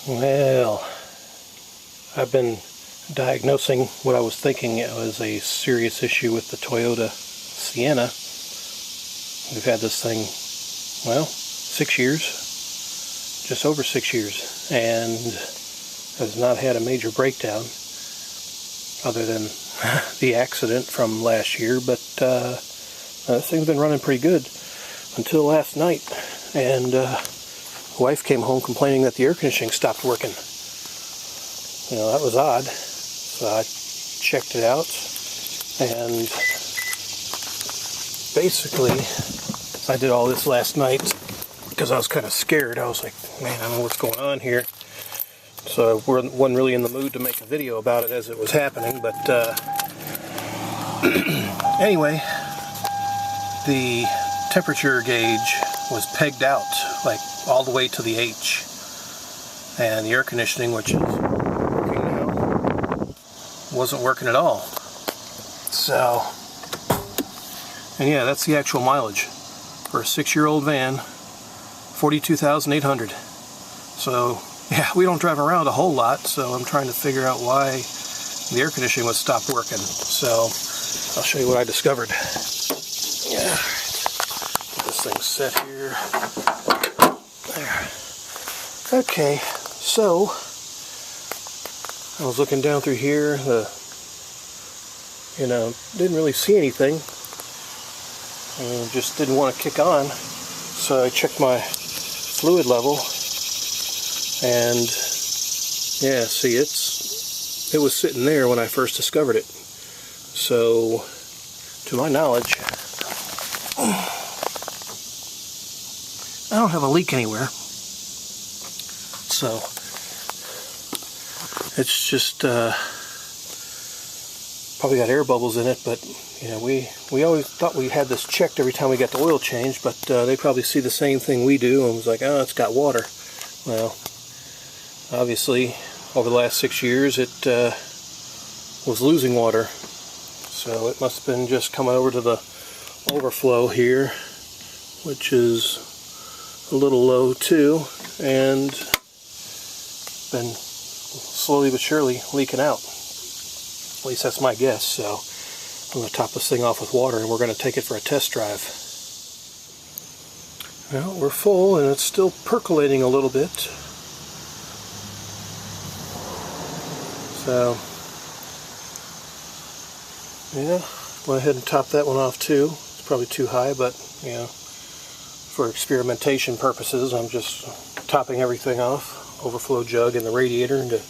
Well, I've been diagnosing what I was thinking it was a serious issue with the Toyota Sienna. We've had this thing, well, 6 years, just over 6 years, and has not had a major breakdown other than the accident from last year, but this thing's been running pretty good until last night, and wife came home complaining that the air conditioning stopped working. You know, that was odd. So I checked it out, and basically I did all this last night because I was kind of scared. I was like, man, I don't know what's going on here. So I wasn't really in the mood to make a video about it as it was happening, but anyway, the temperature gauge was pegged out like all the way to the H, and the air conditioning, which is working now, wasn't working at all. So, and yeah, that's the actual mileage for a 6-year-old van, 42,800. So yeah, we don't drive around a whole lot, so I'm trying to figure out why the air conditioning was stopped working. So I'll show you what I discovered. Yeah, get this thing set here. There. Okay, so I was looking down through here. Didn't really see anything. Just didn't want to kick on, so I checked my fluid level. And yeah, see, it was sitting there when I first discovered it. So, to my knowledge, I don't have a leak anywhere. So, it's just probably got air bubbles in it, but you know, we always thought we had this checked every time we got the oil changed, but they probably see the same thing we do and was like, oh, it's got water. Well, obviously, over the last 6 years, it was losing water. So it must have been just coming over to the overflow here, which is a little low too, and been slowly but surely leaking out. At least that's my guess. So I'm going to top this thing off with water, and we're going to take it for a test drive. Well, we're full, and it's still percolating a little bit. So, yeah, went ahead and top that one off too. It's probably too high, but, you know, for experimentation purposes, I'm just topping everything off. Overflow jug and the radiator, and to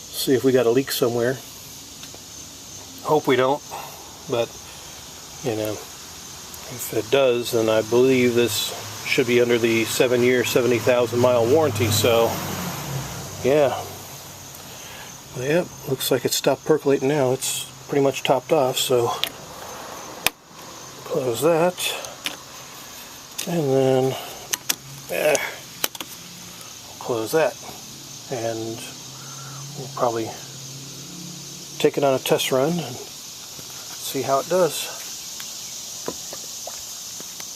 see if we got a leak somewhere. Hope we don't, but, you know, if it does, then I believe this should be under the 7-year, 70,000 mile warranty, so, yeah. Well, yep, looks like it stopped percolating now. It's pretty much topped off, so close that. And then, close that. And we'll probably take it on a test run and see how it does.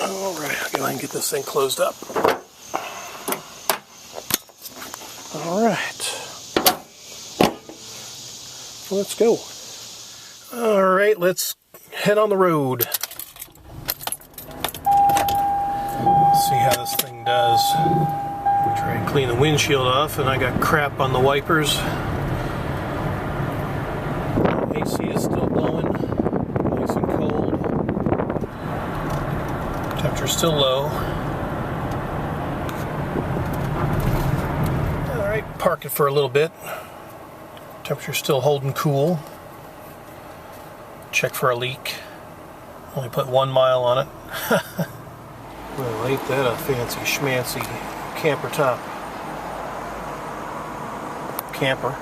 Alright, I'll go ahead and get this thing closed up. Alright. Let's go. Alright, let's head on the road. See how this thing does. Try and clean the windshield off, and I got crap on the wipers. AC is still blowing, nice and cold. Temperature's still low. Alright, park it for a little bit. Temperature's still holding cool. Check for a leak. Only put 1 mile on it. Well, ain't that a fancy schmancy camper top. Camper.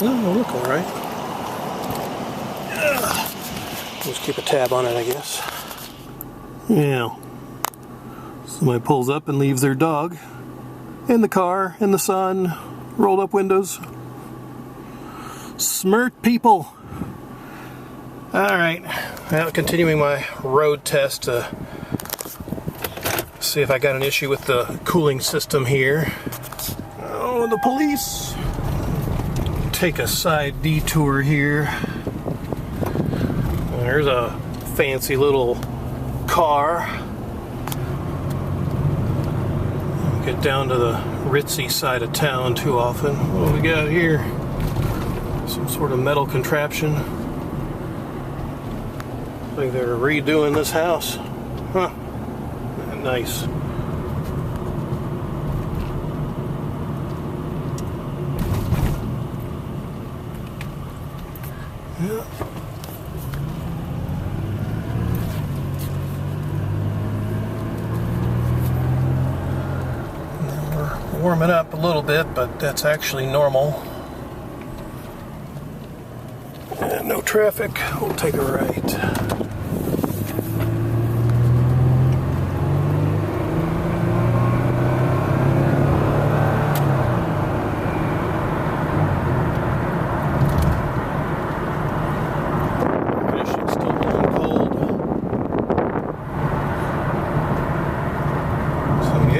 Oh, look, all right. Just keep a tab on it, I guess. Yeah. Somebody pulls up and leaves their dog in the car, in the sun, rolled up windows. Smart people. Alright, now continuing my road test to see if I got an issue with the cooling system here. Oh, the police. Take a side detour here. There's a fancy little car. Get down to the ritzy side of town too often. What do we got here? Some sort of metal contraption. I think they're redoing this house. Huh. Nice. Yeah. We're warming up a little bit, but that's actually normal. And no traffic. We'll take a right.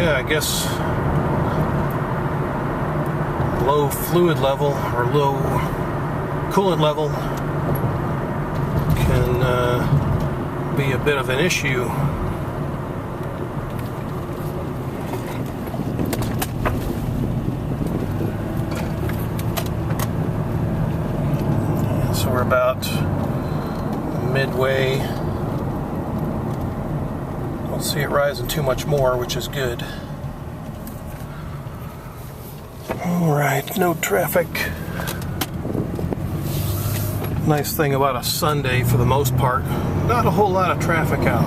I guess low fluid level or low coolant level can be a bit of an issue. So we're about midway. Don't see it rising too much more, which is good. Alright, no traffic. Nice thing about a Sunday, for the most part, not a whole lot of traffic out.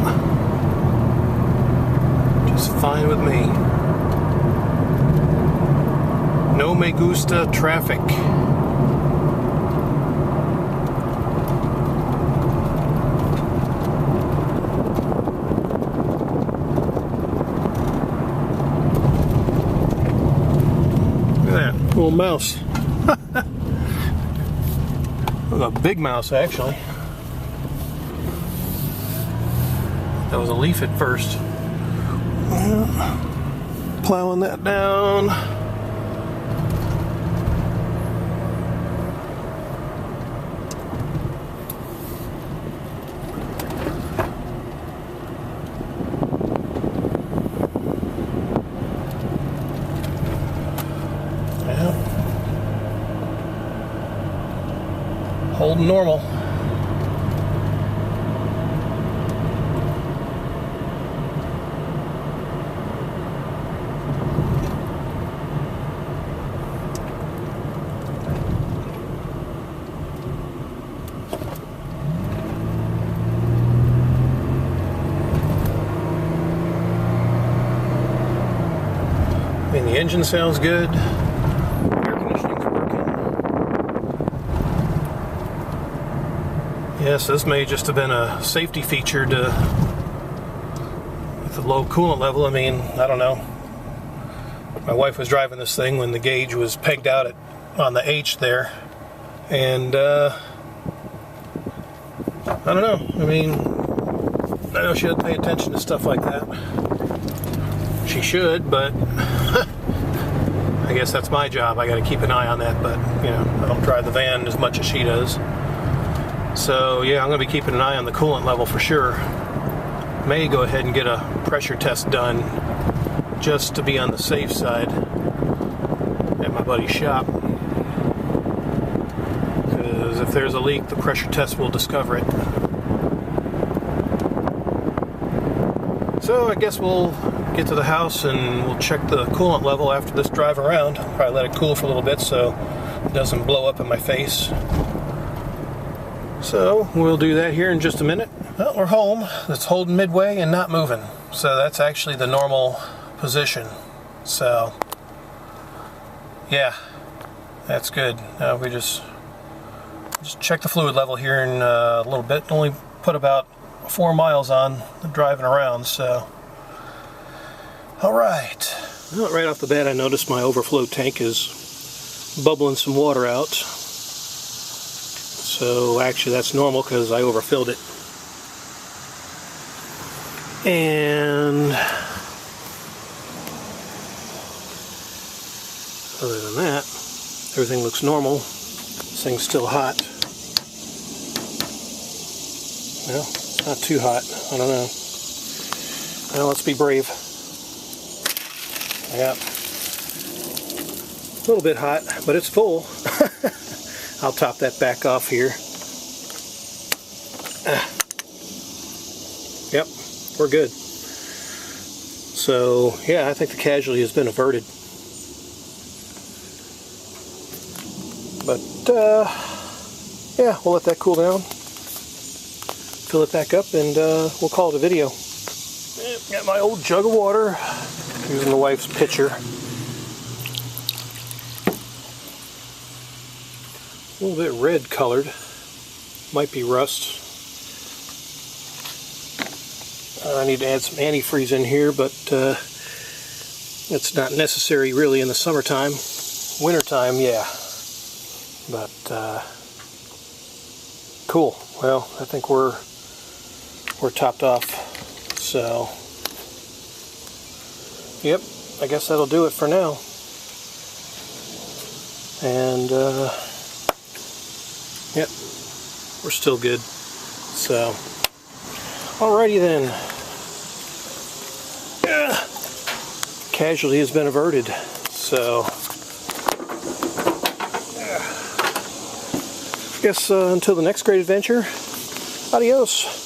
Just fine with me. No me gusta traffic. Little mouse. A big mouse, actually. That was a leaf at first. Plowing that down. Holding normal. I mean, the engine sounds good. Yes, this may just have been a safety feature with the low coolant level. I mean, I don't know. My wife was driving this thing when the gauge was pegged out on the H there. And, I don't know. I mean, I know she doesn't pay attention to stuff like that. She should, but I guess that's my job. I got to keep an eye on that, but, you know, I don't drive the van as much as she does. So yeah, I'm going to be keeping an eye on the coolant level for sure. May go ahead and get a pressure test done just to be on the safe side at my buddy's shop. Because if there's a leak, the pressure test will discover it. So I guess we'll get to the house and we'll check the coolant level after this drive around. Probably let it cool for a little bit so it doesn't blow up in my face. So we'll do that here in just a minute. Well, we're home. It's holding midway and not moving. So that's actually the normal position. So yeah, that's good. We just check the fluid level here in a little bit. Only put about 4 miles on driving around. So all right. Well, right off the bat, I noticed my overflow tank is bubbling some water out. So actually that's normal because I overfilled it. And other than that, everything looks normal. This thing's still hot. Well, it's not too hot. I don't know. Well, let's be brave. Yeah. A little bit hot, but it's full. I'll top that back off here. Yep, we're good. So, yeah, I think the casualty has been averted. But, yeah, we'll let that cool down. Fill it back up, and we'll call it a video. Got my old jug of water, using the wife's pitcher. A little bit red colored, might be rust. I need to add some antifreeze in here, but it's not necessary really in the summertime. Wintertime, yeah. But cool. Well, I think we're topped off. So, yep, I guess that'll do it for now. And yep, we're still good. So, alrighty then. Casualty has been averted. So, I guess until the next great adventure, adios.